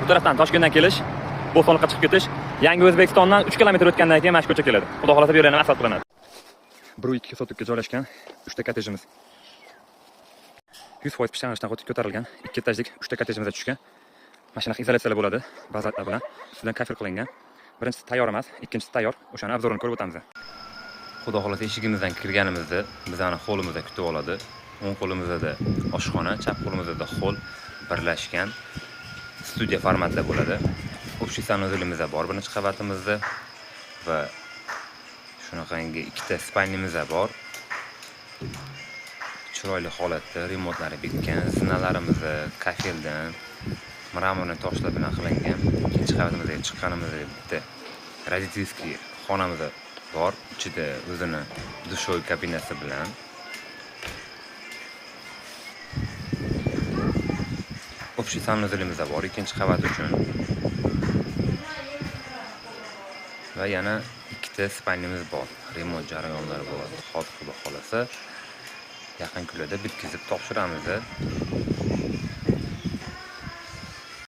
bu tarafdan Toshkentdan kelish, Bo'stonliqqa chiqib ketish, Yangi O'zbekistondan 3 kilometr o'tgandan keyin mana shu ko'cha keladi. Xudo xolasa bu yerdan asfalt qilinadi. 1-2 sotuvga joylashgan 3 ta kottejimiz. 100% pishlanishdan ko'tarilgan 2 etajlik 3 ta kottejimizga tushgan. Mana shunaqa izolyatsiyalar bo'ladi, bazatlar bilan. Ustidan kafir qilingan. Birinchisi tayyor emas, ikkinchisi tayyor. O'shani obzorini ko'rib o'tamiz. Xudo xolasa eshigimizdan kirganimizda bizani hovlimizda kutib oladi. O'ng qo'limizda oshxona, chap qo'limizda hol birlashgan studiya formatida bo'ladi. Общий sanuzelimizda bor birinchi qavatimizda va shunaqangi ikkita spalnimiz bor. Chiroyli holatda remontlari bitgan, zinalarimiz kafeldan mramorli toshlar bilan qilingan. Ikkinchi qavatimizga chiqqanimizda bitta родительский xonamiz bor. Ichida o'zini dushoy kabinasi bilan общий sanuzelimiz bor ikkinchi qavat uchun. Va yana ikkita spalnimiz bor. Remont jarayonlari bo'ladi. Xudo xolasa yaqin kunlarda bitkizib topshiramiz.